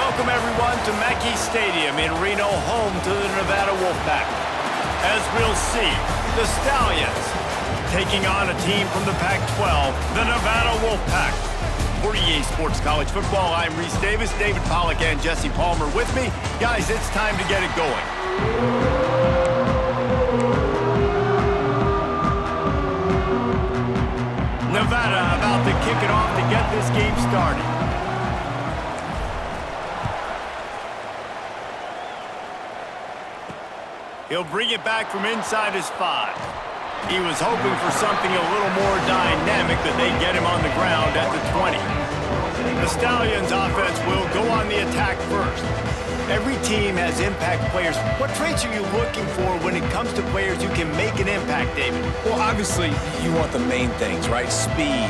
Welcome, everyone, to Mackey Stadium in Reno, home to the Nevada Wolfpack. As we'll see, the Stallions taking on a team from the Pac-12, the Nevada Wolfpack. For EA Sports College Football, I'm Reese Davis, David Pollack, and Jesse Palmer with me. Guys, it's time to get it going. Nevada about to kick it off to get this game started. He'll bring it back from inside his 5. He was hoping for something a little more dynamic, but they get him on the ground at the 20. The Stallions offense will go on the attack first. Every team has impact players. What traits are you looking for when it comes to players who can make an impact, David? Well, obviously, you want the main things, right? Speed,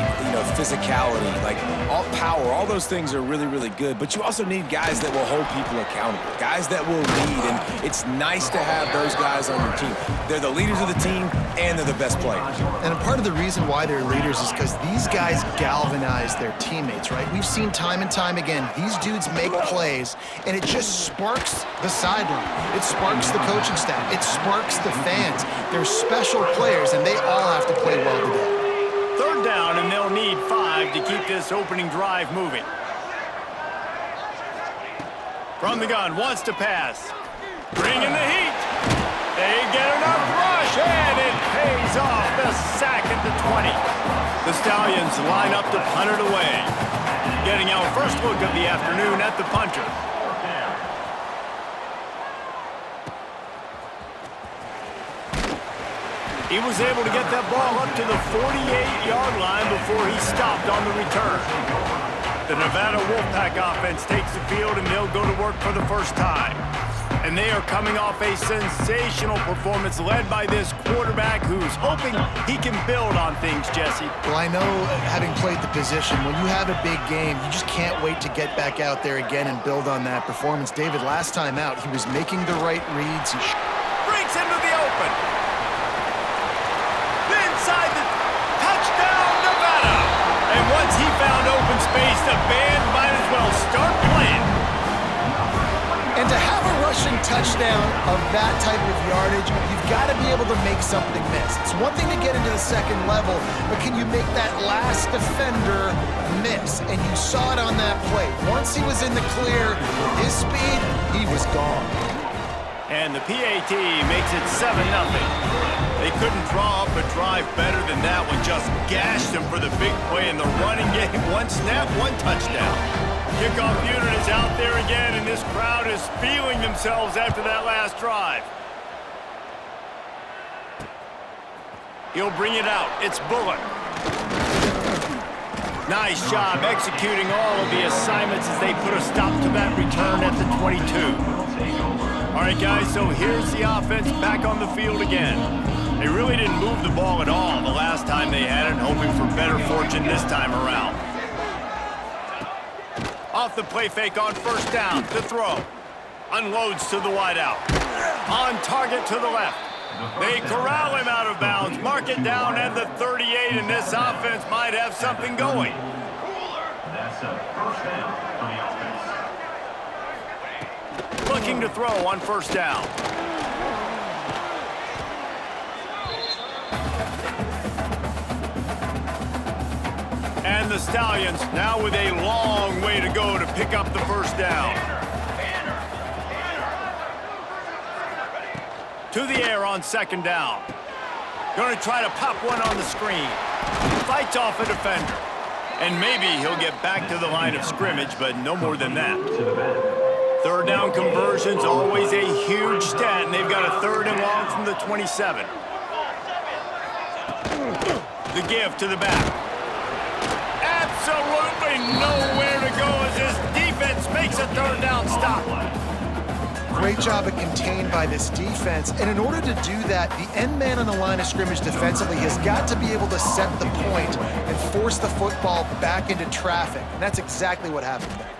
physicality, like all power, all those things are really, really good. But you also need guys that will hold people accountable, guys that will lead, and it's nice to have those guys on your team. They're the leaders of the team, and they're the best players. And a part of the reason why they're leaders is because these guys galvanize their teammates, right? We've seen time and time again, these dudes make plays, and it just sparks the sideline. It sparks the coaching staff. It sparks the fans. They're special players, and they all have to play well today. Third down, and they'll need 5 to keep this opening drive moving. From the gun, wants to pass. Bring in the heat. They get enough rush, and it pays off. The sack at the 20. The Stallions line up to punt it away. Getting our first look of the afternoon at the punter. He was able to get that ball up to the 48-yard line before he stopped on the return. The Nevada Wolfpack offense takes the field, and they'll go to work for the first time. And they are coming off a sensational performance led by this quarterback who's hoping he can build on things, Jesse. Well, I know, having played the position, when you have a big game, you just can't wait to get back out there again and build on that performance. David, last time out, he was making the right reads. He breaks into the open. Inside the touchdown, Nevada. And once he found open space, the band might as well start playing. And to have a rushing touchdown of that type of yardage, you've got to be able to make something miss. It's one thing to get into the second level, but can you make that last defender miss? And you saw it on that play. Once he was in the clear, with his speed, he was gone. And the PAT makes it 7-0. They couldn't draw up a drive better than that one. Just gashed them for the big play in the running game. One snap, one touchdown. Kickoff unit is out there again, and this crowd is feeling themselves after that last drive. He'll bring it out. It's Bullock. Nice job executing all of the assignments as they put a stop to that return at the 22. All right, guys, so here's the offense back on the field again. They really didn't move the ball at all the last time they had it, hoping for better fortune this time around. Off the play fake on first down, to throw. Unloads to the wideout. On target to the left. They corral him out of bounds, mark it down at the 38, and this offense might have something going. That's a first down for the offense. Looking to throw on first down. And the Stallions now with a long way to go to pick up the first down. To the air on second down. Going to try to pop one on the screen. Fights off a defender. And maybe he'll get back to the line of scrimmage, but no more than that. Third down conversion's always a huge stat, and they've got a 3rd and long from the 27. The give to the back. Absolutely nowhere to go as this defense makes a 3rd down stop. Great job of contained by this defense, and in order to do that, the end man on the line of scrimmage defensively has got to be able to set the point and force the football back into traffic, and that's exactly what happened there.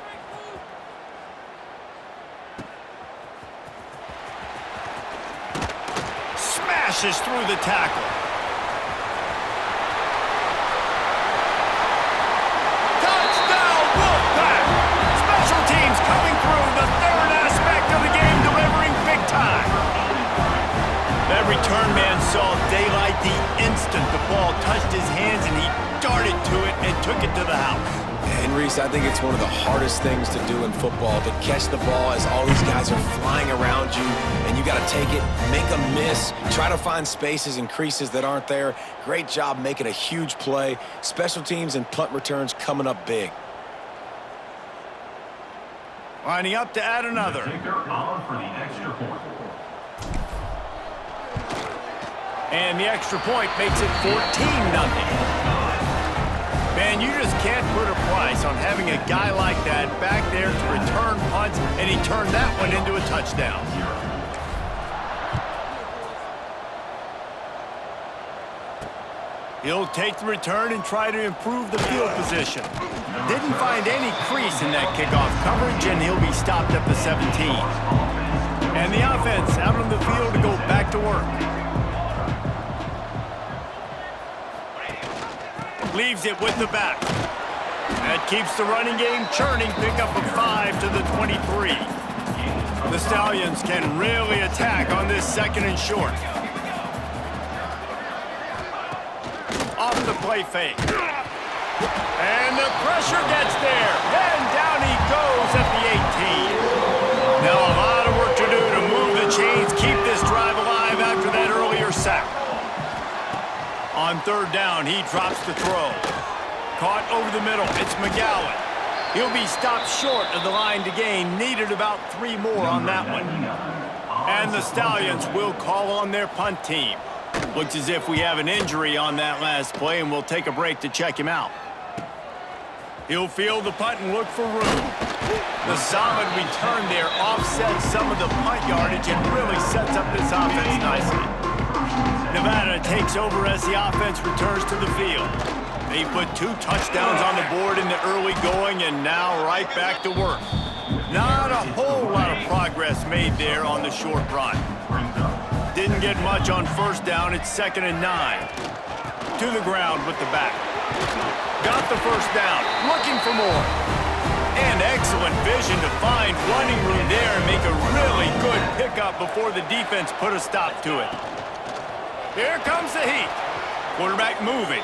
Smashes through the tackle. Touchdown, Wolfpack! Special teams coming through return man saw daylight the instant the ball touched his hands, and he darted to it and took it to the house. And Reese, I think it's one of the hardest things to do in football, to catch the ball as all these guys are flying around you, and you got to take it, make a miss, try to find spaces and creases that aren't there. Great job making a huge play. Special teams and punt returns coming up big. Lining up to add another. On for the extra point. And the extra point makes it 14-0. Man, you just can't put a price on having a guy like that back there to return punts, and he turned that one into a touchdown. He'll take the return and try to improve the field position. Didn't find any crease in that kickoff coverage, and he'll be stopped at the 17. And the offense out on the field to go back to work. Leaves it with the back. That keeps the running game churning. Pick up a 5 to the 23. The Stallions can really attack on this second and short. Off the play fake. And the pressure gets there. And down he goes at the 18. Now a lot of work to do to move the chains, keep this drive alive after that earlier sack. On third down, he drops the throw. Caught over the middle. It's McGowan. He'll be stopped short of the line to gain. Needed about 3 more on that one. And the Stallions will call on their punt team. Looks as if we have an injury on that last play, and we'll take a break to check him out. He'll field the punt and look for room. The solid return there offsets some of the punt yardage and really sets up this offense nicely. Nevada takes over as the offense returns to the field. They put 2 touchdowns on the board in the early going, and now right back to work. Not a whole lot of progress made there on the short run. Didn't get much on first down. It's 2nd and 9. To the ground with the back. Got the first down. Looking for more. And excellent vision to find running room there and make a really good pickup before the defense put a stop to it. Here comes the heat. Quarterback moving.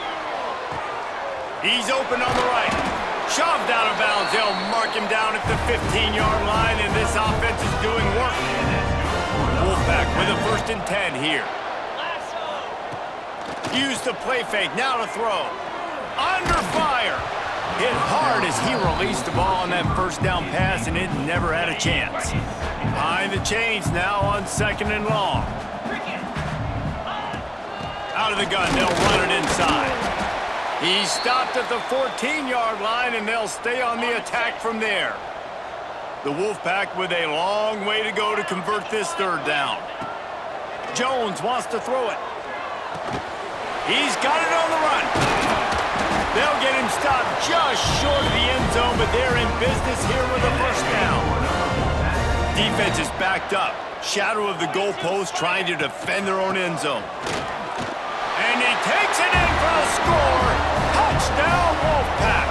He's open on the right. Shoved out of bounds. They'll mark him down at the 15-yard line, and this offense is doing work. Wolfpack with a 1st and 10 here. Use the play fake. Now to throw. Under fire. Hit hard as he released the ball on that first down pass, and it never had a chance. Behind the chains now on 2nd and long. Out of the gun, they'll run it inside. He's stopped at the 14-yard line, and they'll stay on the attack from there. The Wolfpack with a long way to go to convert this 3rd down. Jones wants to throw it. He's got it on the run. They'll get him stopped just short of the end zone, but they're in business here with a 1st down. Defense is backed up. Shadow of the goalpost trying to defend their own end zone. And he takes it in for the score. Touchdown, Wolfpack.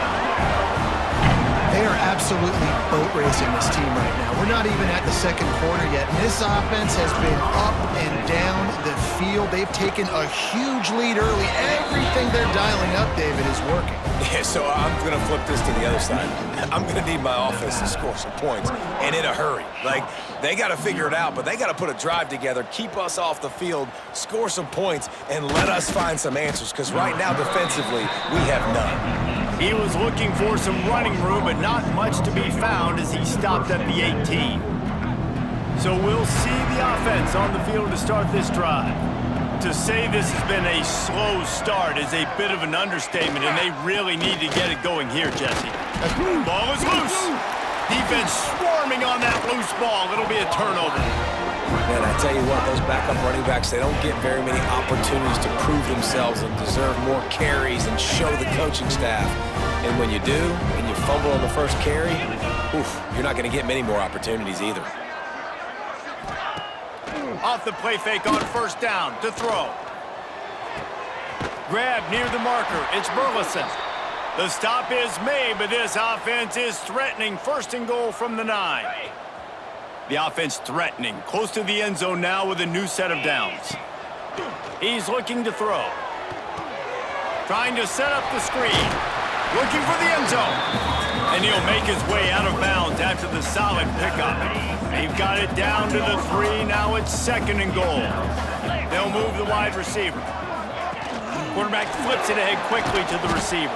They are absolutely boat racing this team right now. We're not even at the 2nd quarter yet, and this offense has been up and down the field. They've taken a huge lead early. Everything they're dialing up, David, is working. Yeah, so I'm going to flip this to the other side. I'm going to need my offense to score some points, and in a hurry. Like, they got to figure it out, but they got to put a drive together, keep us off the field, score some points, and let us find some answers, because right now, defensively, we have none. He was looking for some running room, but not much to be found as he stopped at the 18. So we'll see the offense on the field to start this drive. To say this has been a slow start is a bit of an understatement, and they really need to get it going here, Jesse. Ball is loose. Defense swarming on that loose ball. It'll be a turnover. Man, I tell you what, those backup running backs, they don't get very many opportunities to prove themselves and deserve more carries and show the coaching staff. And when you do, and you fumble on the first carry, oof, you're not going to get many more opportunities either. Off the play fake on 1st down to throw. Grab near the marker. It's Burleson. The stop is made, but this offense is threatening. 1st and goal from the 9. The offense threatening. Close to the end zone now with a new set of downs. He's looking to throw. Trying to set up the screen. Looking for the end zone. And he'll make his way out of bounds after the solid pickup. They've got it down to the 3. Now it's 2nd and goal. They'll move the wide receiver. Quarterback flips it ahead quickly to the receiver.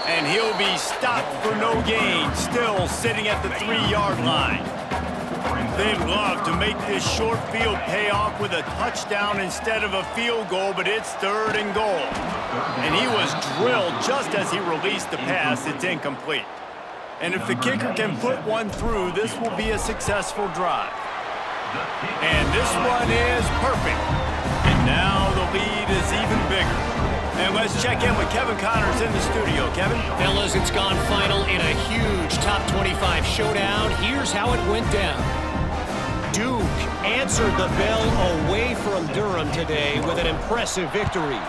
And he'll be stopped for no gain, still sitting at the 3-yard line. They'd love to make this short field pay off with a touchdown instead of a field goal, but it's 3rd and goal. And he was drilled just as he released the pass. It's incomplete. And if the kicker can put one through, this will be a successful drive. And this one is perfect. And now the lead is even bigger. And let's check in with Kevin Connors in the studio. Kevin? Fellas, it's gone final in a huge top 25 showdown. Here's how it went down. Duke answered the bell away from Durham today with an impressive victory.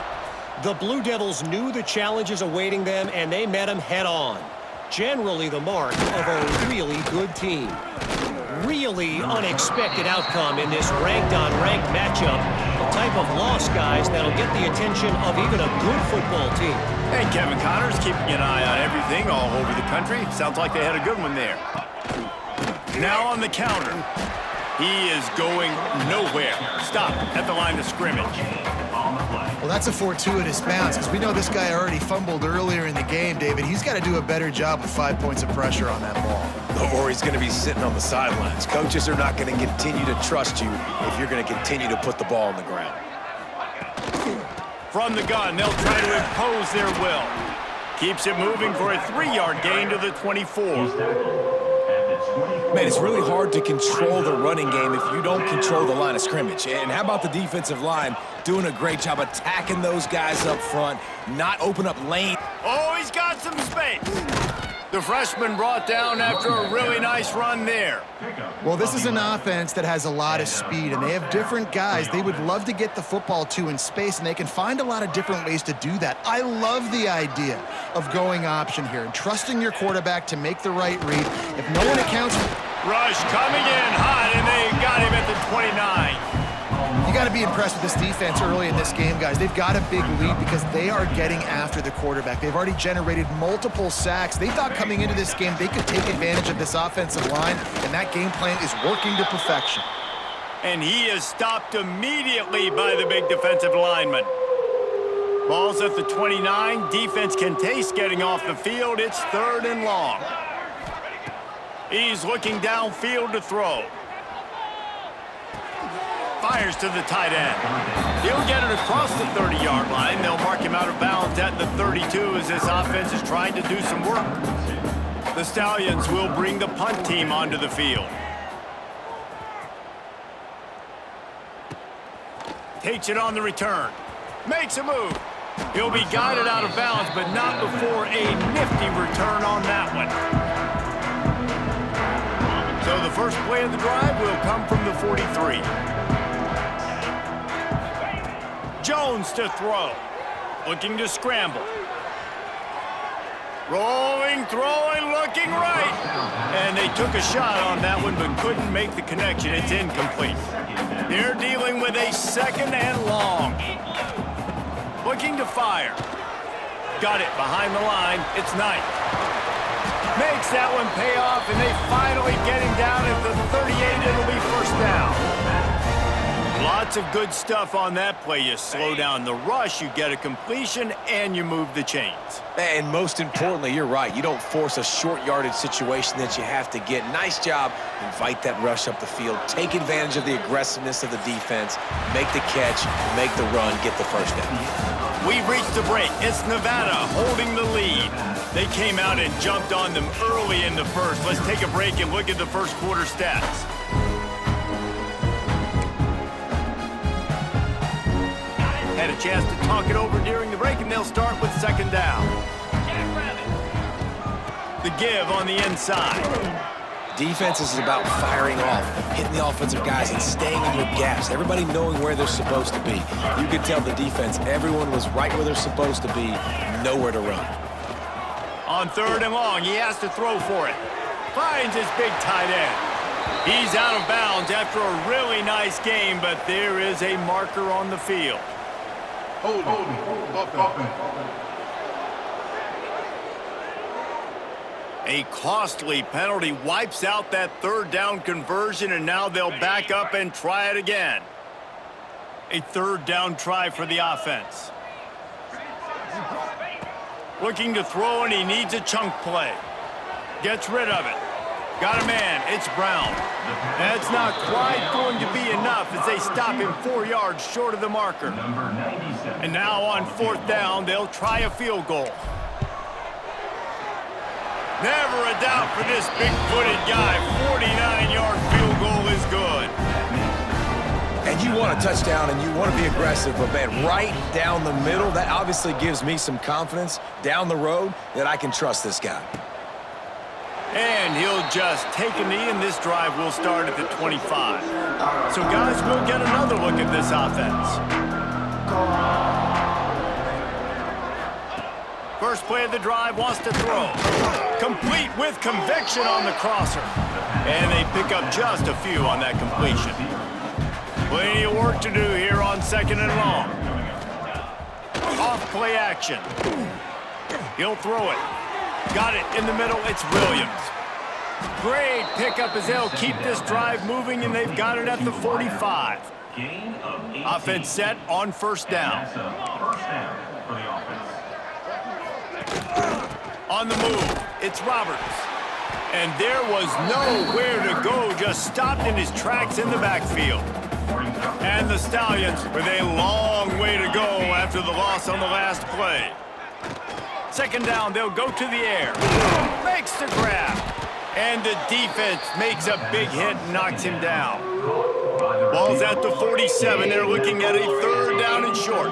The Blue Devils knew the challenges awaiting them, and they met them head-on. Generally the mark of a really good team. Really unexpected outcome in this ranked-on-ranked matchup. The type of loss, guys, that'll get the attention of even a good football team. Hey, Kevin Connors keeping an eye on everything all over the country. Sounds like they had a good one there. Now on the counter. He is going nowhere. Stop at the line of scrimmage. Well, that's a fortuitous bounce because we know this guy already fumbled earlier in the game, David. He's got to do a better job with 5 points of pressure on that ball. Or he's going to be sitting on the sidelines. Coaches are not going to continue to trust you if you're going to continue to put the ball on the ground. From the gun, they'll try to impose their will. Keeps it moving for a 3-yard gain to the 24. Man, it's really hard to control the running game if you don't control the line of scrimmage. And how about the defensive line doing a great job attacking those guys up front, not open up lane. Oh, he's got some space. The freshman brought down after a really nice run there. Well, this is an offense that has a lot of speed, and they have different guys they would love to get the football to in space, and they can find a lot of different ways to do that. I love the idea of going option here and trusting your quarterback to make the right read. If no one accounts for... Rush coming in hot, and they got him at the 29. You got to be impressed with this defense early in this game, guys. They've got a big lead because they are getting after the quarterback. They've already generated multiple sacks. They thought coming into this game they could take advantage of this offensive line, and that game plan is working to perfection. And he is stopped immediately by the big defensive lineman. Ball's at the 29. Defense can taste getting off the field. It's 3rd and long. He's looking downfield to throw. Fires to the tight end. He'll get it across the 30-yard line. They'll mark him out of bounds at the 32 as this offense is trying to do some work. The Stallions will bring the punt team onto the field. Takes it on the return. Makes a move. He'll be guided out of bounds, but not before a nifty return on that one. So the first play of the drive will come from the 43. Jones to throw. Looking to scramble. Rolling, throwing, looking right. And they took a shot on that one but couldn't make the connection. It's incomplete. They're dealing with a 2nd and long. Looking to fire. Got it behind the line. It's Knight. Makes that one pay off, and they finally get him down at the 38. It'll be 1st down. Lots of good stuff on that play. You slow down the rush, you get a completion, and you move the chains. And most importantly, you're right. You don't force a short yardage situation that you have to get. Nice job. Invite that rush up the field. Take advantage of the aggressiveness of the defense. Make the catch, make the run, get the 1st down. We've reached the break. It's Nevada holding the lead. They came out and jumped on them early in the first. Let's take a break and look at the first quarter stats. Had a chance to talk it over during the break, and they'll start with 2nd down. The give on the inside. Defense is about firing off, hitting the offensive guys, and staying in your gaps. Everybody knowing where they're supposed to be. You could tell the defense, everyone was right where they're supposed to be, nowhere to run. On 3rd and long, he has to throw for it. Finds his big tight end. He's out of bounds after a really nice game, but there is a marker on the field. Hold offense. A costly penalty wipes out that third down conversion, and now they'll back up and try it again. A third down try for the offense. Looking to throw, and he needs a chunk play. Gets rid of it. Got a man. It's Brown. That's not quite going to be enough as they stop him 4 yards short of the marker. And now on fourth down, they'll try a field goal. Never a doubt for this big-footed guy. 49-yard field goal is good. And you want a touchdown and you want to be aggressive, but man, right down the middle, that obviously gives me some confidence down the road that I can trust this guy. And he'll just take a knee, and this drive will start at the 25. So, guys, we'll get another look at this offense. First play of the drive, wants to throw. Complete with conviction on the crosser. And they pick up just a few on that completion. Plenty of work to do here on second and long. Off play action. He'll throw it. Got it in the middle. It's Williams. Great pickup as they'll keep this drive moving, and they've got it at the 45. Offense set on first down. On the move, it's Roberts. And there was nowhere to go, just stopped in his tracks in the backfield. And the Stallions with a long way to go after the loss on the last play. Second down, they'll go to the air. Makes the grab. And the defense makes a big hit and knocks him down. Ball's at the 47. They're looking at a third down and short.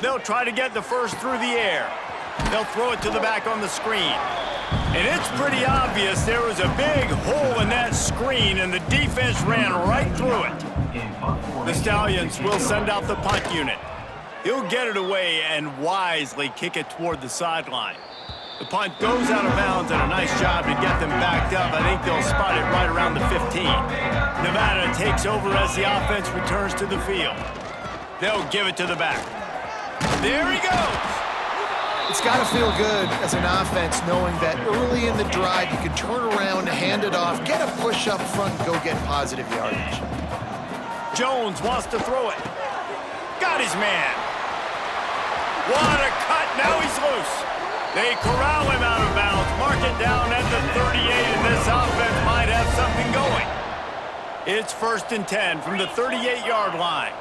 They'll try to get the first through the air. They'll throw it to the back on the screen. And it's pretty obvious there was a big hole in that screen, and the defense ran right through it. The Stallions will send out the punt unit. He'll get it away and wisely kick it toward the sideline. The punt goes out of bounds, and a nice job to get them backed up. I think they'll spot it right around the 15. Nevada takes over as the offense returns to the field. They'll give it to the back. There he goes. It's got to feel good as an offense knowing that early in the drive you can turn around, hand it off, get a push up front, and go get positive yardage. Jones wants to throw it. Got his man. What a cut. Now he's loose. They corral him out of bounds. Mark it down at the 38, and this offense might have something going. It's 1st and 10 from the 38-yard line.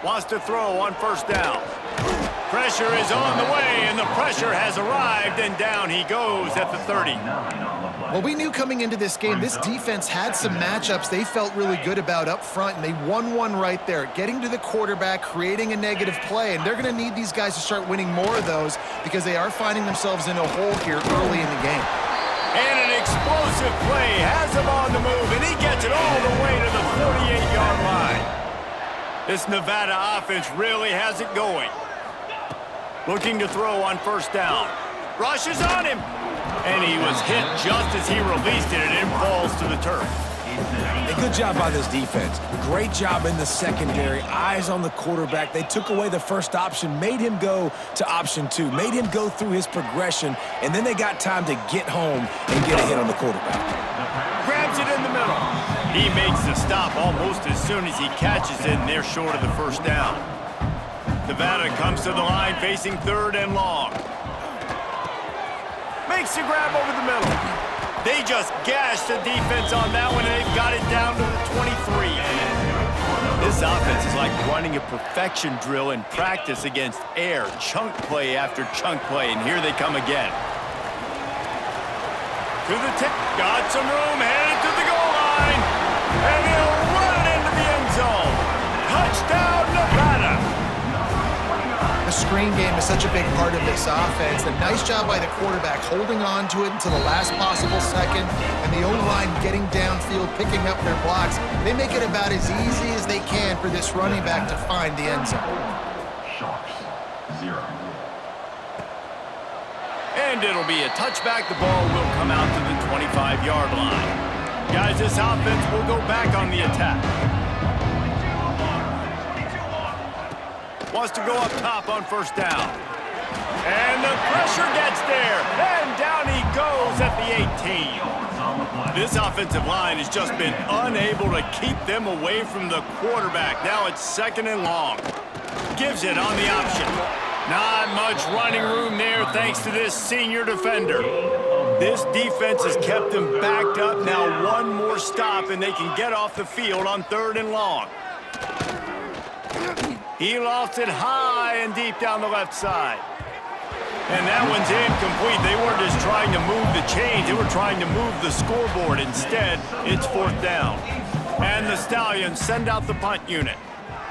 Wants to throw on first down. Pressure is on the way, and the pressure has arrived, and down he goes at the 30. Well, we knew coming into this game, this defense had some matchups they felt really good about up front, and they won one right there, getting to the quarterback, creating a negative play, and they're going to need these guys to start winning more of those because they are finding themselves in a hole here early in the game. And an explosive play has him on the move, and he gets it all the way to the 48-yard line. This Nevada offense really has it going. Looking to throw on first down. Rushes on him. And he was hit just as he released it, and it falls to the turf. A good job by this defense. Great job in the secondary. Eyes on the quarterback. They took away the first option, made him go to option 2, made him go through his progression, and then they got time to get home and get a hit on the quarterback. Grabs it in the middle. He makes the stop almost as soon as he catches it, and they're short of the first down. Nevada comes to the line facing third and long. Makes the grab over the middle. They just gashed the defense on that one, and they've got it down to the 23. This offense is like running a perfection drill in practice against air. Chunk play after chunk play, and here they come again. To the tip. Got some room, headed to the goal line. And he'll run it into the end zone. Touchdown, Nevada. The screen game is such a big part of this offense. A nice job by the quarterback holding on to it until the last possible second, and the O-line getting downfield, picking up their blocks. They make it about as easy as they can for this running back to find the end zone. Sharps, 0. And it'll be a touchback. The ball will come out to the 25-yard line. Guys, this offense will go back on the attack. Wants to go up top on first down. And the pressure gets there. And down he goes at the 18. This offensive line has just been unable to keep them away from the quarterback. Now it's 2nd and long. Gives it on the option. Not much running room there thanks to this senior defender. This defense has kept them backed up. Now one more stop and they can get off the field on 3rd and long. He lost it high and deep down the left side. And that one's incomplete. They weren't just trying to move the chains. They were trying to move the scoreboard. Instead, it's 4th down. And the Stallions send out the punt unit.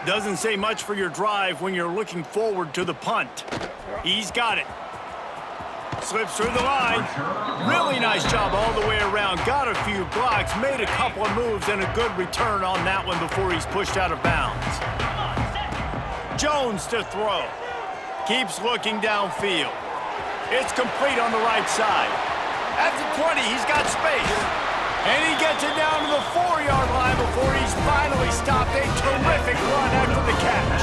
Doesn't say much for your drive when you're looking forward to the punt. He's got it. Slips through the line. Really nice job all the way around. Got a few blocks, made a couple of moves, and a good return on that one before he's pushed out of bounds. Jones to throw. Keeps looking downfield. It's complete on the right side. At the 20, he's got space. And he gets it down to the 4-yard line before he's finally stopped. A terrific run after the catch.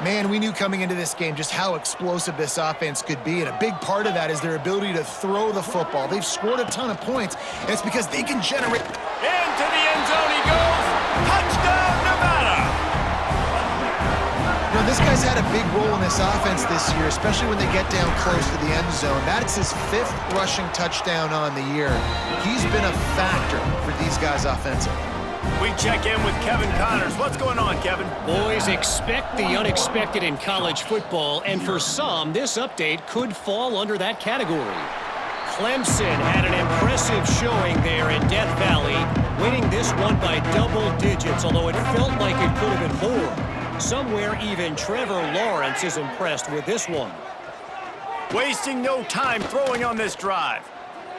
Man, we knew coming into this game just how explosive this offense could be, and a big part of that is their ability to throw the football. They've scored a ton of points, and it's because they can generate... Into the end zone he goes. Touchdown, Nevada! You know, this guy's had a big role in this offense this year, especially when they get down close to the end zone. That's his 5th rushing touchdown on the year. He's been a factor for these guys offensively. We check in with Kevin Connors. What's going on, Kevin? Boys, expect the unexpected in college football, and for some, this update could fall under that category. Clemson had an impressive showing there in Death Valley, winning this one by double digits, although it felt like it could have been more. Somewhere even Trevor Lawrence is impressed with this one. Wasting no time throwing on this drive.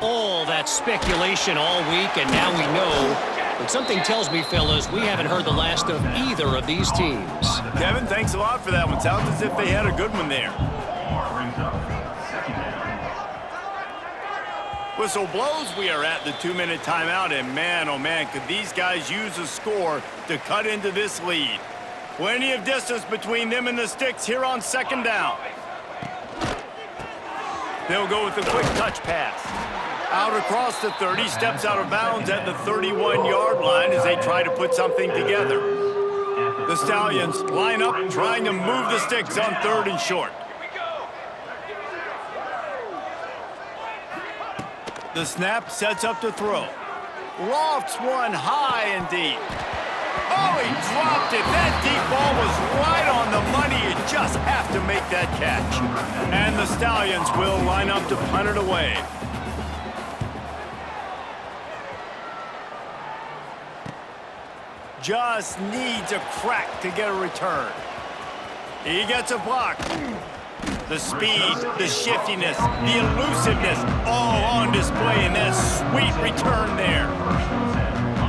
All that speculation all week, and now we know. But something tells me, fellas, we haven't heard the last of either of these teams. Kevin, thanks a lot for that one. Sounds as if they had a good one there. Whistle blows. We are at the 2-minute timeout, and man, oh man, could these guys use a score to cut into this lead. Plenty of distance between them and the sticks here on 2nd down. They'll go with a quick touch pass. Out across the 30, steps out of bounds at the 31-yard line as they try to put something together. The Stallions line up, trying to move the sticks on 3rd and short. The snap sets up to throw. Lofts one high and deep. Oh, he dropped it. That deep ball was right on the money. You just have to make that catch. And the Stallions will line up to punt it away. Just needs a crack to get a return. He gets a block. The speed, the shiftiness, the elusiveness, all on display in that sweet return there.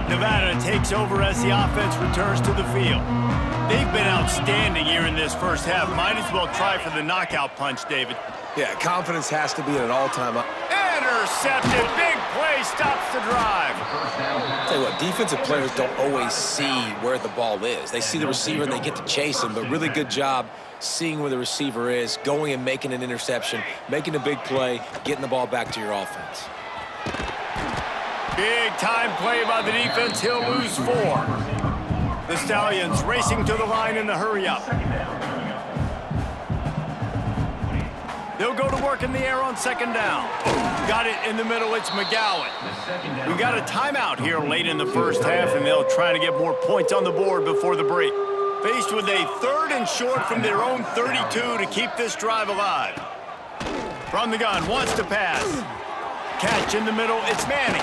Nevada takes over as the offense returns to the field. They've been outstanding here in this first half. Might as well try for the knockout punch, David. Yeah, confidence has to be at an all-time up. Intercepted. Big play stops the drive. I'll tell you what, defensive players don't always see where the ball is. They see the receiver and they get to chase him, but really good job seeing where the receiver is, going and making an interception, making a big play, getting the ball back to your offense. Big time play by the defense. He'll lose 4. The Stallions racing to the line in the hurry-up. They'll go to work in the air on 2nd down. Got it in the middle. It's McGowan. We got a timeout here late in the first half, and they'll try to get more points on the board before the break. Faced with a 3rd and short from their own 32 to keep this drive alive. From the gun, wants to pass. Catch in the middle. It's Manning.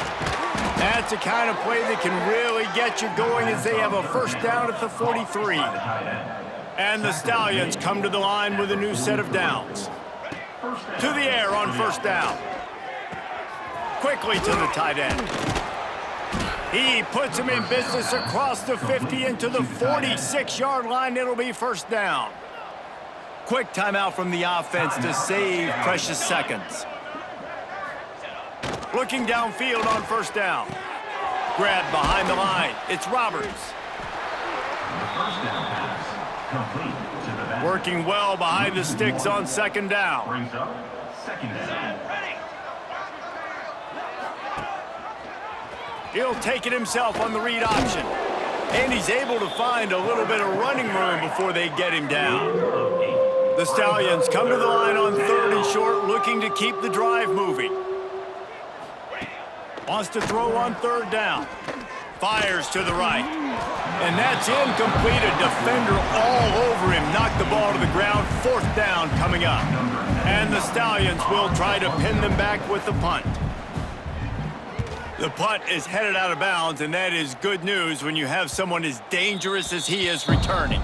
That's the kind of play that can really get you going as they have a first down at the 43. And the Stallions come to the line with a new set of downs. To the air on first down. Quickly to the tight end. He puts him in business across the 50 into the 46-yard line. It'll be first down. Quick timeout from the offense to save precious seconds. Looking downfield on first down. Grab behind the line. It's Roberts. The first down pass complete to the back. Working well behind the sticks on second down. Brings up second down. He'll take it himself on the read option. And he's able to find a little bit of running room before they get him down. The Stallions come to the line on 3rd and short, looking to keep the drive moving. Wants to throw on 3rd down. Fires to the right. And that's incomplete. A defender all over him. Knocked the ball to the ground. 4th down coming up. And the Stallions will try to pin them back with the punt. The punt is headed out of bounds, and that is good news when you have someone as dangerous as he is returning.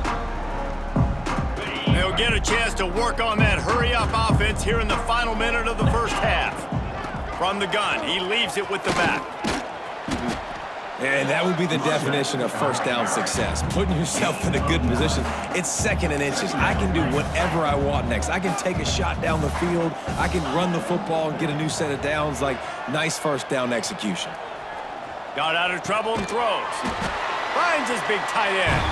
They'll get a chance to work on that hurry-up offense here in the final minute of the first half. From the gun, he leaves it with the back. And that would be the definition of first down success. Putting yourself in a good position. It's 2nd and inches. I can do whatever I want next. I can take a shot down the field. I can run the football and get a new set of downs. Like, nice first down execution. Got out of trouble and throws. Finds his big tight end.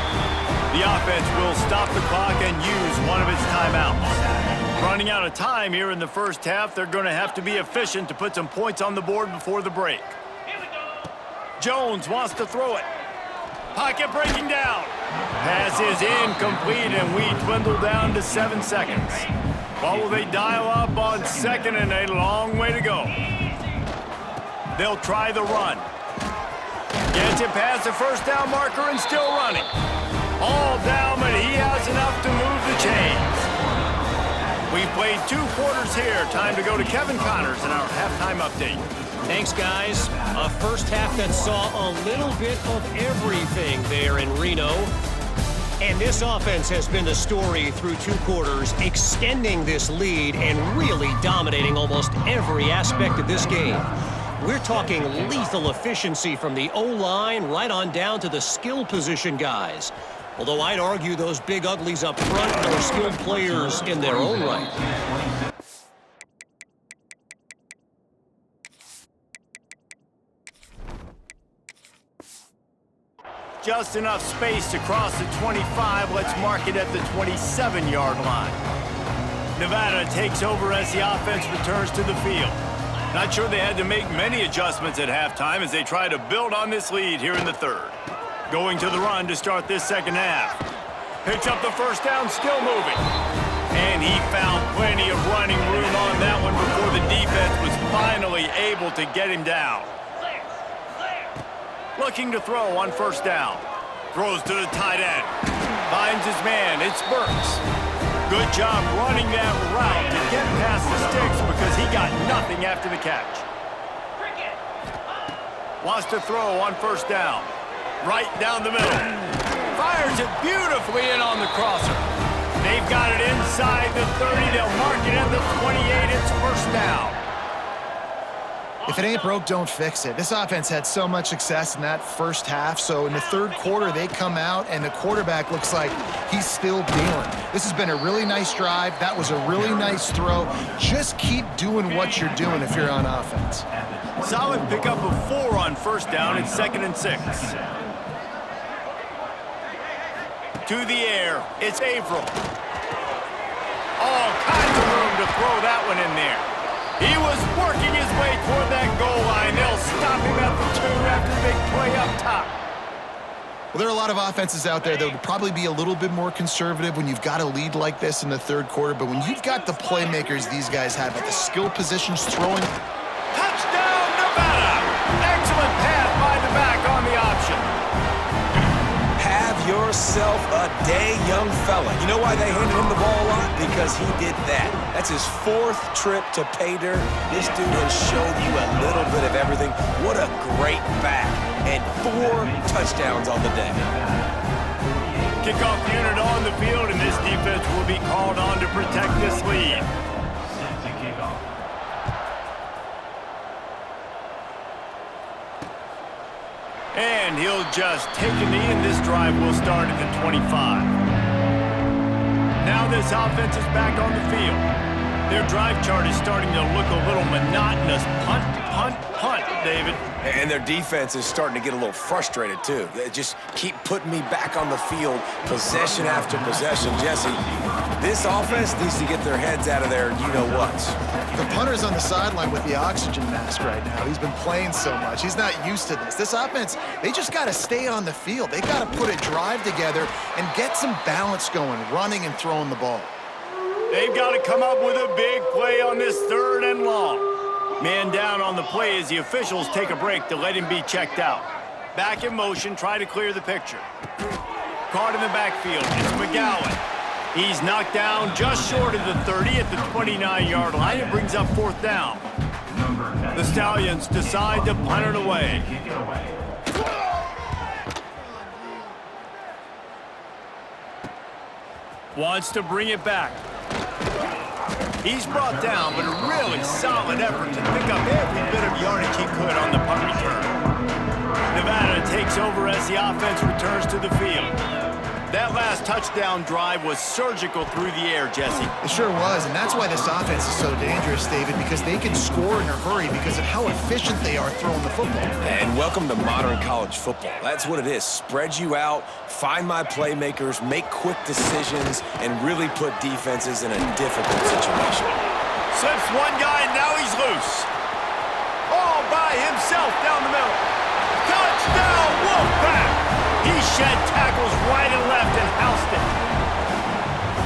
The offense will stop the clock and use one of its timeouts. Running out of time here in the first half, they're going to have to be efficient to put some points on the board before the break. Jones wants to throw it. Pocket breaking down. Pass is incomplete, and we dwindle down to 7 seconds. What will they dial up on 2nd and a long way to go? They'll try the run. Gets it past the first down marker and still running. All down, but he has enough to move the chains. We've played 2 quarters here. Time to go to Kevin Connors in our halftime update. Thanks, guys. A first half that saw a little bit of everything there in Reno. And this offense has been the story through 2 quarters, extending this lead and really dominating almost every aspect of this game. We're talking lethal efficiency from the O-line right on down to the skill position guys. Although I'd argue those big uglies up front are skilled players in their own right. Just enough space to cross the 25. Let's mark it at the 27-yard line. Nevada takes over as the offense returns to the field. Not sure they had to make many adjustments at halftime as they try to build on this lead here in the 3rd. Going to the run to start this second half. Picks up the first down, still moving. And he found plenty of running room on that one before the defense was finally able to get him down. Looking to throw on first down. Throws to the tight end. Finds his man. It's Burks. Good job running that route to get past the sticks because he got nothing after the catch. Wants to throw on first down. Right down the middle. Fires it beautifully in on the crosser. They've got it inside the 30. They'll mark it at the 28. It's first down. If it ain't broke, don't fix it. This offense had so much success in that first half, so in the 3rd quarter, they come out, and the quarterback looks like he's still dealing. This has been a really nice drive. That was a really nice throw. Just keep doing what you're doing if you're on offense. Solid pickup of 4 on first down. It's 2nd and 6. To the air, it's Averill. All kinds of room to throw that one in there. He was working his way toward that goal line. They'll stop him at the 2 after the big play up top. Well, there are a lot of offenses out there that would probably be a little bit more conservative when you've got a lead like this in the 3rd quarter, but when you've got the playmakers these guys have at the skill positions throwing. Touchdown, Nevada! Excellent pass by the back on the option. Have yourself a day, young fella. You know why they handed him the ball a lot? Because he did that. That's his 4th trip to pay dirt. This dude has shown you a little bit of everything. What a great back. And 4 touchdowns on the day. Kickoff unit on the field, and this defense will be called on to protect this lead. Set to kick off. And he'll just take a knee, and this drive will start at the 25. Now this offense is back on the field. Their drive chart is starting to look a little monotonous. Punt, punt, punt, David. And their defense is starting to get a little frustrated, too. They just keep putting me back on the field, possession after possession. Jesse, this offense needs to get their heads out of their you-know-whats. The punter's on the sideline with the oxygen mask right now. He's been playing so much. He's not used to this. This offense, they just got to stay on the field. They got to put a drive together and get some balance going, running and throwing the ball. They've got to come up with a big play on this 3rd and long. Man down on the play as the officials take a break to let him be checked out. Back in motion, try to clear the picture. Caught in the backfield, it's McGowan. He's knocked down just short of the 30 at the 29-yard line. It brings up 4th down. The Stallions decide to punt it away. Wants to bring it back. He's brought down, but a really solid effort to pick up every bit of yardage he could on the punt return. Nevada takes over as the offense returns to the field. That last touchdown drive was surgical through the air, Jesse. It sure was, and that's why this offense is so dangerous, David, because they can score in a hurry because of how efficient they are throwing the football. And welcome to modern college football. That's what it is. Spread you out, find my playmakers, make quick decisions, and really put defenses in a difficult situation. Slips one guy, and now he's loose. All by himself down the middle. Touchdown, Wolfpack! He shed tackles right and left and housed it.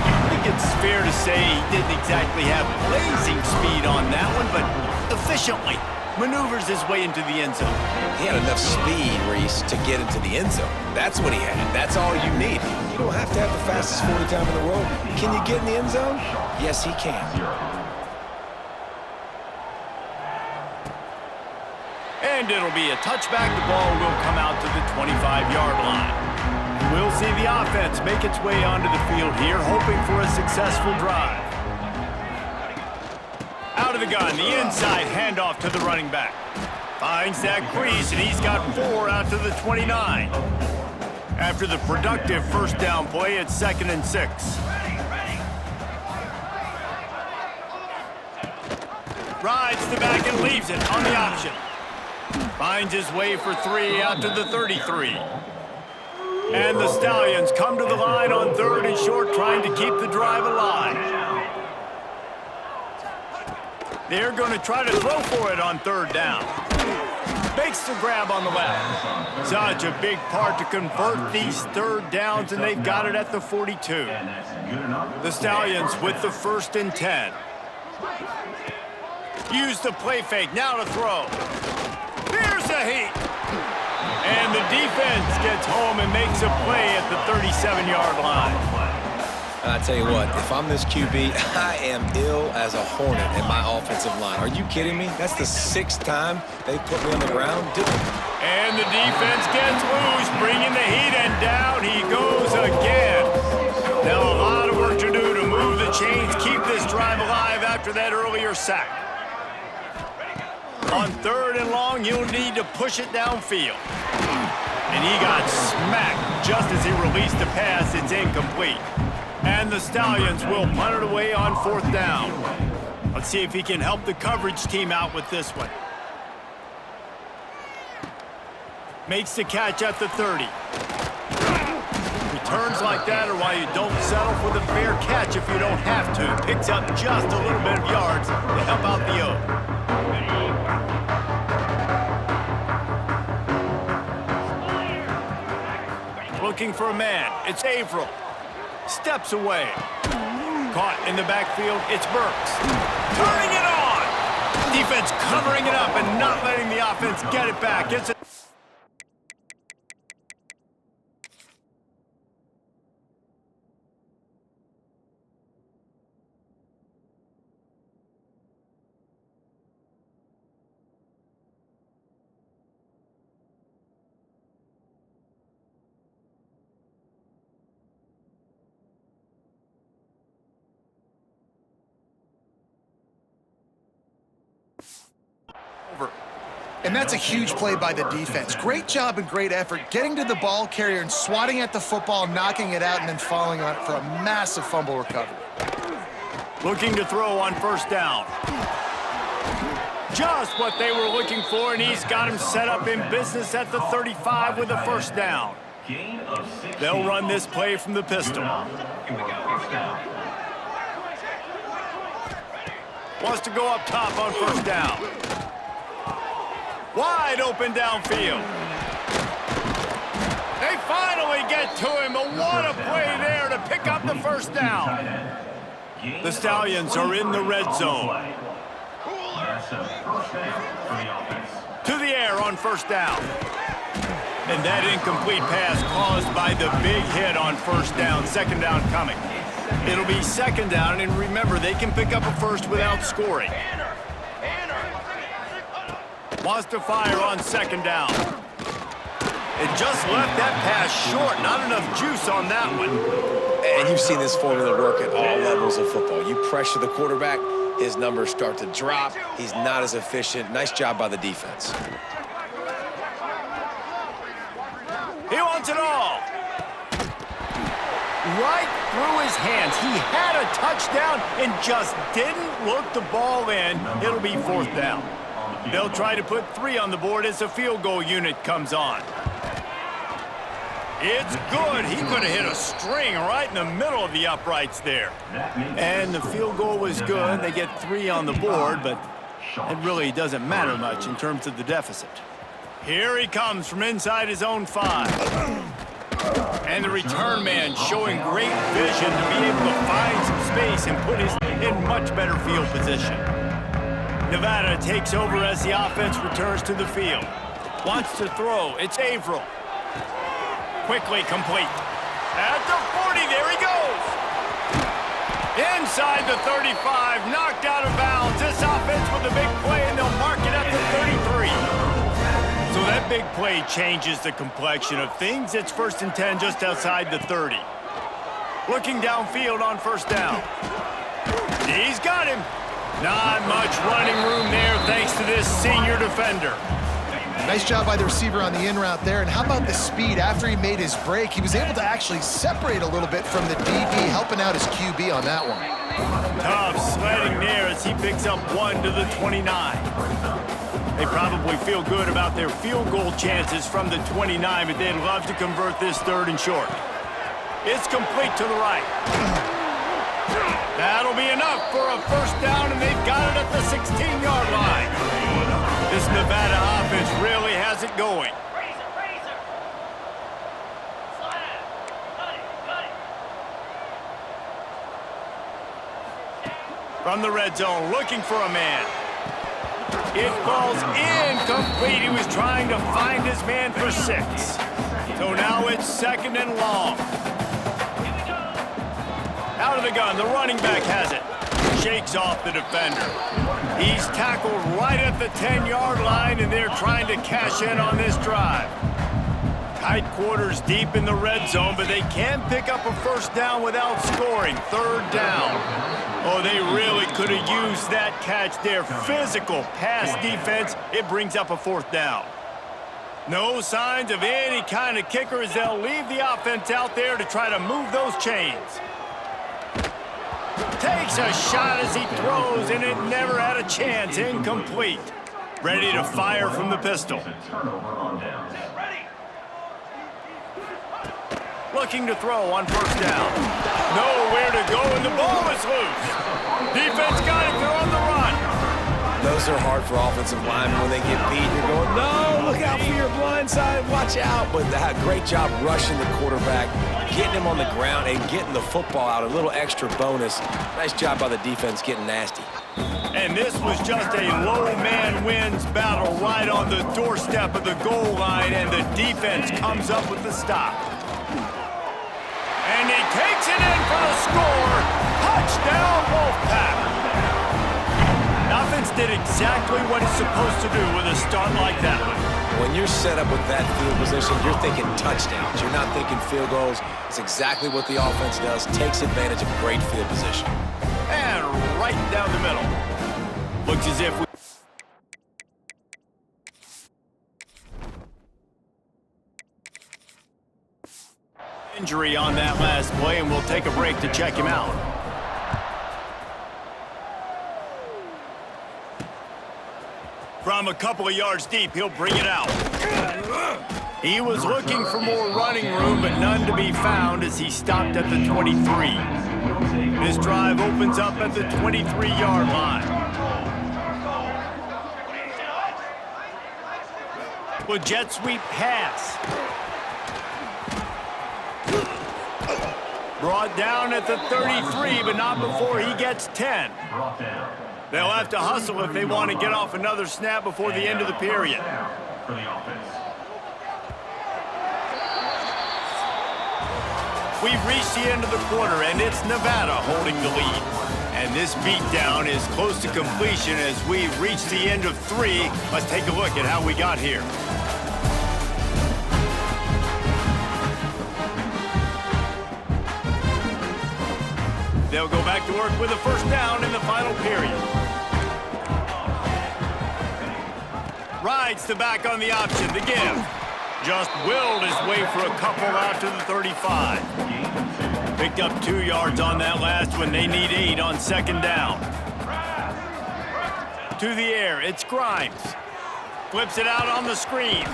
I think it's fair to say he didn't exactly have blazing speed on that one, but efficiently maneuvers his way into the end zone. He had enough speed, Reese, to get into the end zone. That's what he had. That's all you need. You don't have to have the fastest 40 time in the world. Can you get in the end zone? Yes, he can. And it'll be a touchback. The ball will come out to the 25-yard line. We'll see the offense make its way onto the field here, hoping for a successful drive. Out of the gun, the inside handoff to the running back. Finds that crease, and he's got 4 out to the 29. After the productive first down play, it's 2nd and 6. Rides the back and leaves it on the option. Finds his way for 3 out to the 33. And the Stallions come to the line on 3rd and short, trying to keep the drive alive. They're going to try to throw for it on 3rd down. Makes the grab on the left. Such a big part to convert these 3rd downs, and they've got it at the 42. The Stallions with the 1st and 10. Use the play fake, now to throw. Here's a heat. And the defense gets home and makes a play at the 37-yard line. I tell you what, if I'm this QB, I am ill as a hornet in my offensive line. Are you kidding me? That's the 6th time they've put me on the ground. And the defense gets loose, bringing the heat, and down he goes again. Now a lot of work to do to move the chains, keep this drive alive after that earlier sack. On 3rd and long, he'll need to push it downfield. And he got smacked just as he released the pass. It's incomplete. And the Stallions will punt it away on 4th down. Let's see if he can help the coverage team out with this one. Makes the catch at the 30. Returns like that are why you don't settle for the fair catch if you don't have to. Picks up just a little bit of yards to help out the O. Looking for a man. It's Averill. Steps away. Caught in the backfield. It's Burks. Turning it on. Defense covering it up and not letting the offense get it back. It's a And that's a huge play by the defense. Great job and great effort getting to the ball carrier and swatting at the football, knocking it out, and then falling on it for a massive fumble recovery. Looking to throw on first down. Just what they were looking for, and he's got him set up in business at the 35 with a first down. They'll run this play from the pistol. Wants to go up top on first down. Wide open downfield. They finally get to him, but what a play there to pick up the first down. The Stallions are in the red zone. To the air on first down. And that incomplete pass caused by the big hit on first down. Second down coming. It'll be second down, and remember, they can pick up a first without scoring. Wants to fire on second down. It just left that pass short. Not enough juice on that one. And you've seen this formula work at all levels of football. You pressure the quarterback, his numbers start to drop. He's not as efficient. Nice job by the defense. He wants it all. Right through his hands. He had a touchdown and just didn't look the ball in. It'll be fourth down. They'll try to put 3 on the board as the field goal unit comes on. It's good. He could have hit a string right in the middle of the uprights there. And the field goal was good. They get 3 on the board, but it really doesn't matter much in terms of the deficit. Here he comes from inside his own 5. And the return man showing great vision to be able to find some space and put his in much better field position. Nevada takes over as the offense returns to the field. Wants to throw. It's Averill. Quickly complete. At the 40, there he goes. Inside the 35, knocked out of bounds. This offense with a big play, and they'll mark it at the 33. So that big play changes the complexion of things. It's 1st and 10 just outside the 30. Looking downfield on first down. He's got him. Not much running room there thanks to this senior defender. Nice job by the receiver on the in route there. And how about the speed? After he made his break, he was able to actually separate a little bit from the DB, helping out his QB on that one. Tough sledding there as he picks up 1 to the 29. They probably feel good about their field goal chances from the 29, but they'd love to convert this 3rd and short. It's complete to the right. That'll be enough for a first down, and they've got it at the 16-yard line. This Nevada offense really has it going. From the red zone, looking for a man. It falls incomplete. He was trying to find his man for 6. So now it's 2nd and long. Out of the gun, the running back has it. Shakes off the defender. He's tackled right at the 10-yard line, and they're trying to cash in on this drive. Tight quarters deep in the red zone, but they can pick up a first down without scoring. 3rd down. Oh, they really could have used that catch there. Physical pass defense. It brings up a 4th down. No signs of any kind of kicker as they'll leave the offense out there to try to move those chains. Takes a shot as he throws, and it never had a chance. Incomplete. Ready to fire from the pistol. Looking to throw on first down. Nowhere to go, and the ball is loose. Defense got it. They're on the run. Those are hard for offensive linemen when they get beat. You're going, no, look out for your blind side. Watch out. But that great job rushing the quarterback, getting him on the ground, and getting the football out. A little extra bonus. Nice job by the defense getting nasty. And this was just a low man wins battle right on the doorstep of the goal line, and the defense comes up with the stop. And he takes it in for the score. Touchdown, Wolfpack. Offense did exactly what it's supposed to do with a start like that one. When you're set up with that field position, you're thinking touchdowns. You're not thinking field goals. It's exactly what the offense does. Takes advantage of great field position. And right down the middle. Looks as if we... injury on that last play, and we'll take a break to check him out. From a couple of yards deep, he'll bring it out. He was looking for more running room, but none to be found as he stopped at the 23. This drive opens up at the 23-yard line. With jet sweep pass. Brought down at the 33, but not before he gets 10. They'll have to hustle if they want to get off another snap before the end of the period. For the offense. We've reached the end of the quarter, and it's Nevada holding the lead. And this beatdown is close to completion as we've reached the end of 3. Let's take a look at how we got here. They'll go back to work with a first down in the final period. Rides the back on the option to give. Just willed his way for a couple out to the 35. Picked up 2 yards on that last one. They need 8 on second down. To the air, it's Grimes. Flips it out on the screen.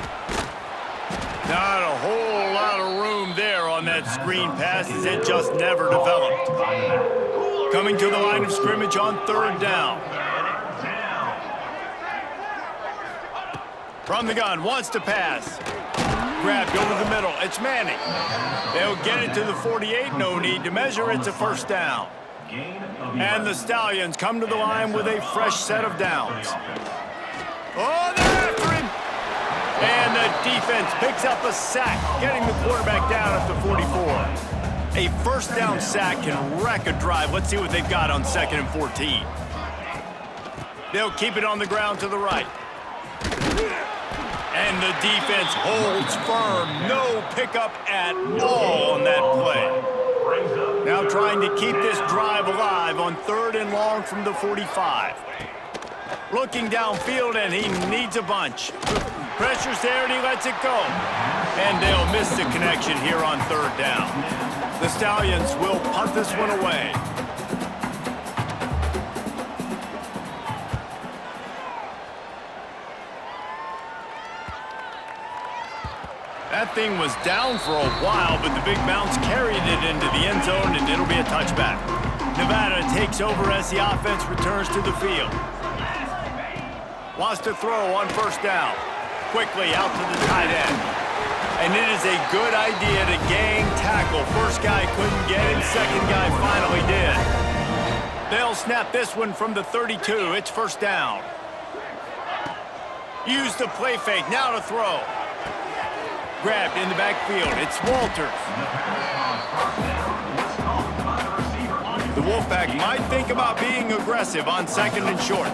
Not a whole lot of room there on that screen pass as it just never developed. Coming to the line of scrimmage on third down. From the gun, wants to pass. Grabbed over the middle, it's Manning. They'll get it to the 48, no need to measure, it's a first down. And the Stallions come to the line with a fresh set of downs. Oh, they're after him! And the defense picks up a sack, getting the quarterback down at the 44. A first down sack can wreck a drive. Let's see what they've got on 2nd and 14. They'll keep it on the ground to the right. And the defense holds firm. No pickup at all on that play. Now trying to keep this drive alive on 3rd and long from the 45. Looking downfield, and he needs a bunch. Pressure's there, and he lets it go. And they'll miss the connection here on 3rd down. The Stallions will punt this one away. That thing was down for a while, but the big bounce carried it into the end zone, and it'll be a touchback. Nevada takes over as the offense returns to the field. Wants to throw on first down. Quickly out to the tight end. And it is a good idea to gang tackle. First guy couldn't get him, second guy finally did. They'll snap this one from the 32. It's first down. Use the play fake, now to throw. Grabbed in the backfield, it's Walters. The Wolfpack might think about being aggressive on 2nd and short.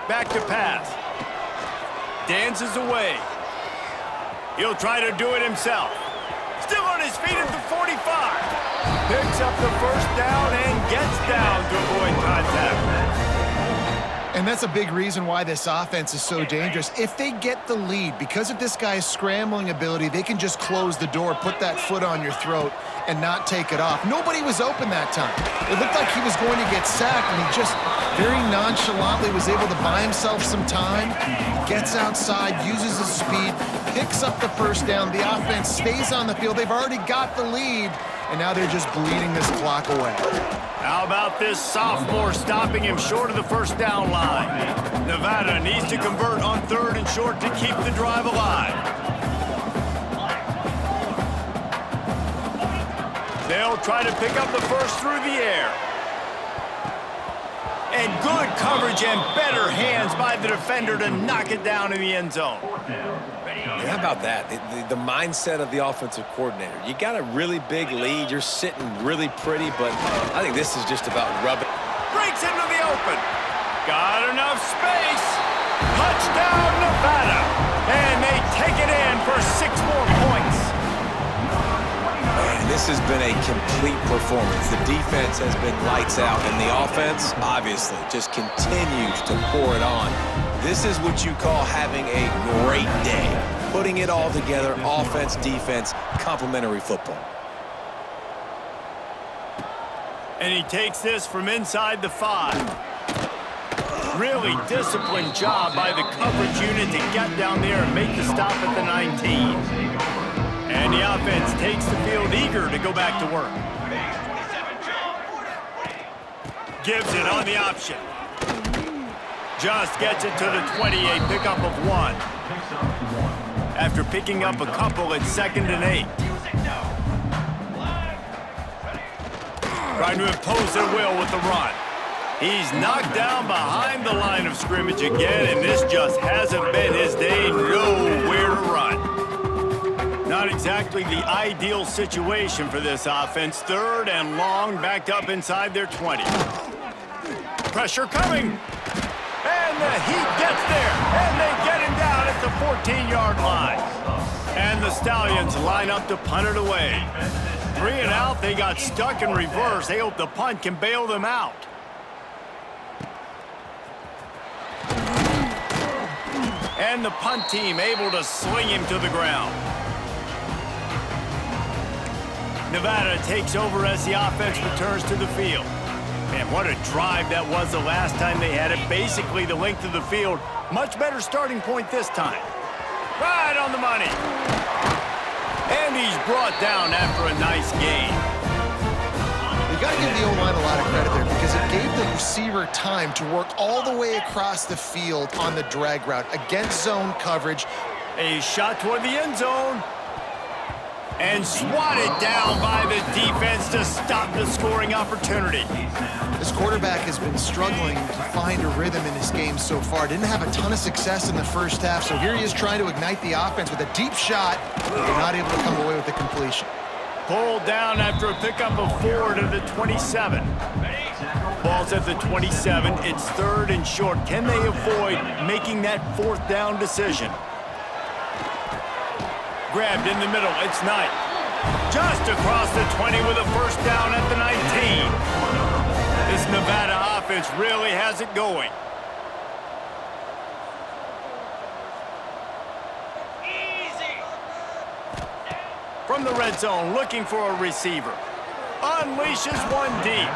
Back to pass. Dances away. He'll try to do it himself. Still on his feet at the 45. Picks up the first down and gets down to avoid contact. And that's a big reason why this offense is so dangerous. If they get the lead, because of this guy's scrambling ability, they can just close the door, put that foot on your throat, and not take it off. Nobody was open that time. It looked like he was going to get sacked, and he just very nonchalantly was able to buy himself some time, gets outside, uses his speed, picks up the first down. The offense stays on the field. They've already got the lead, and now they're just bleeding this clock away. How about this sophomore stopping him short of the first down line? Nevada needs to convert on 3rd and short to keep the drive alive. They'll try to pick up the first through the air. And good coverage and better hands by the defender to knock it down in the end zone. How about that? The mindset of the offensive coordinator. You got a really big lead. You're sitting really pretty, but I think this is just about rubbing. Breaks into the open. Got enough space. Touchdown, Nevada. And they take it in for 6 more points. Man, this has been a complete performance. The defense has been lights out, and the offense, obviously, just continues to pour it on. This is what you call having a great day. putting it all together, offense, defense, complementary football. And he takes this from inside the 5. Really disciplined job by the coverage unit to get down there and make the stop at the 19. And the offense takes the field eager to go back to work. Gives it on the option. Just gets it to the 20, a pickup of 1. After picking up a couple, it's 2nd and 8. Trying to impose their will with the run. He's knocked down behind the line of scrimmage again, and this just hasn't been his day. Nowhere to run. Not exactly the ideal situation for this offense. 3rd and long, backed up inside their 20. Pressure coming. And the Heat gets there, and they get him down at the 14-yard line. And the Stallions line up to punt it away. 3 and out, they got stuck in reverse. They hope the punt can bail them out. And the punt team able to swing him to the ground. Nevada takes over as the offense returns to the field. Man, what a drive that was the last time they had it. Basically the length of the field. Much better starting point this time. Right on the money. And he's brought down after a nice gain. You got to give the O-line a lot of credit there because it gave the receiver time to work all the way across the field on the drag route against zone coverage. A shot toward the end zone. And swatted down by the defense to stop the scoring opportunity. This quarterback has been struggling to find a rhythm in this game so far. Didn't have a ton of success in the first half, so here he is trying to ignite the offense with a deep shot, but not able to come away with the completion. Pulled down after a pickup of 4 to the 27. Ball's at the 27. It's 3rd and short. Can they avoid making that 4th down decision? Grabbed in the middle. It's Knight. Just across the 20 with a 1st down at the 19. This Nevada offense really has it going. From the red zone, looking for a receiver. Unleashes one deep.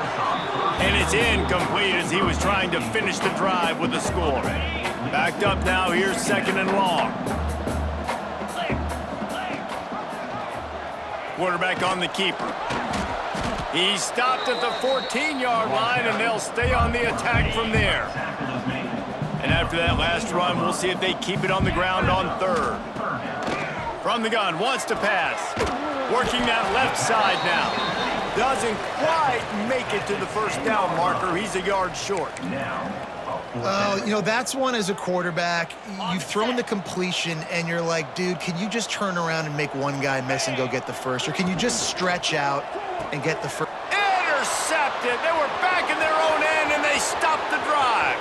And it's incomplete as he was trying to finish the drive with a score. Backed up now, here's 2nd and long. Quarterback on the keeper. He's stopped at the 14-yard line, and they'll stay on the attack from there. And after that last run, we'll see if they keep it on the ground on 3rd. From the gun, wants to pass. Working that left side now. Doesn't quite make it to the 1st down marker. He's a yard short. You know, that's one as a quarterback. You've thrown the completion, and you're like, dude, can you just turn around and make one guy miss and go get the 1st? Or can you just stretch out and get the 1st? Intercepted. They were back in their own end, and they stopped the drive.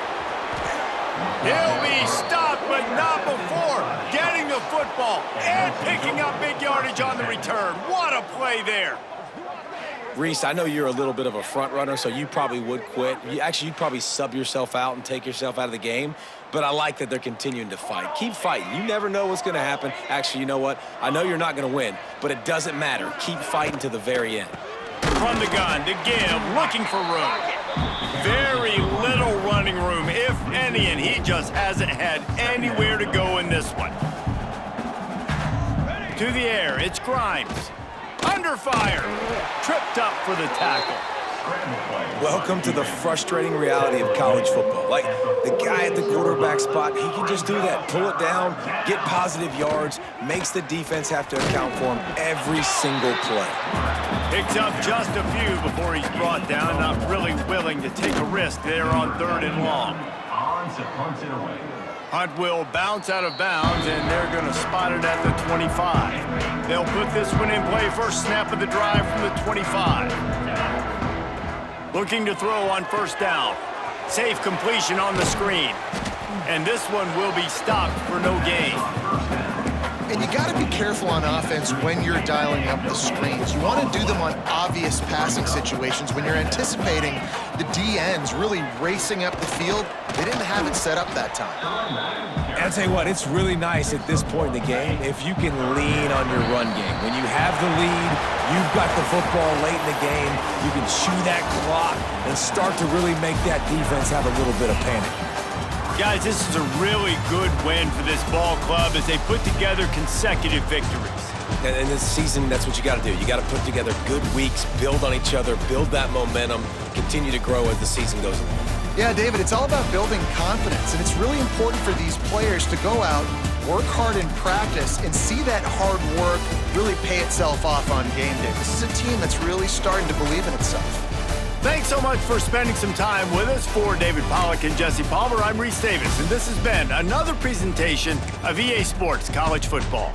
He'll be stopped, but not before getting the football and picking up big yardage on the return. What a play there. Reese, I know you're a little bit of a front runner, so you probably would quit. You'd probably sub yourself out and take yourself out of the game. But I like that they're continuing to fight. Keep fighting. You never know what's going to happen. Actually, you know what? I know you're not going to win, but it doesn't matter. Keep fighting to the very end. From the gun to give, looking for room. Very little running room, if any, and he just hasn't had anywhere to go in this one. To the air, it's Grimes. Under fire. Tripped up for the tackle. Welcome to the frustrating reality of college football. Like, the guy at the quarterback spot, he can just do that. Pull it down, get positive yards, makes the defense have to account for him every single play. Picks up just a few before he's brought down. Not really willing to take a risk there on 3rd and long. Hunt will bounce out of bounds, and they're going to spot it at the 25. They'll put this one in play. First snap of the drive from the 25. Looking to throw on 1st down. Safe completion on the screen. And this one will be stopped for no gain. And you got to be careful on offense when you're dialing up the screens. You want to do them on obvious passing situations when you're anticipating the DNs really racing up the field. They didn't have it set up that time. I'll tell you what, it's really nice at this point in the game if you can lean on your run game. When you have the lead, you've got the football late in the game, you can chew that clock and start to really make that defense have a little bit of panic. Guys, this is a really good win for this ball club as they put together consecutive victories. And in this season, that's what you got to do. You got to put together good weeks, build on each other, build that momentum, continue to grow as the season goes along. Yeah, David, it's all about building confidence, and it's really important for these players to go out, work hard in practice, and see that hard work really pay itself off on game day. This is a team that's really starting to believe in itself. Thanks so much for spending some time with us. For David Pollack and Jesse Palmer, I'm Reese Davis, and this has been another presentation of EA Sports College Football.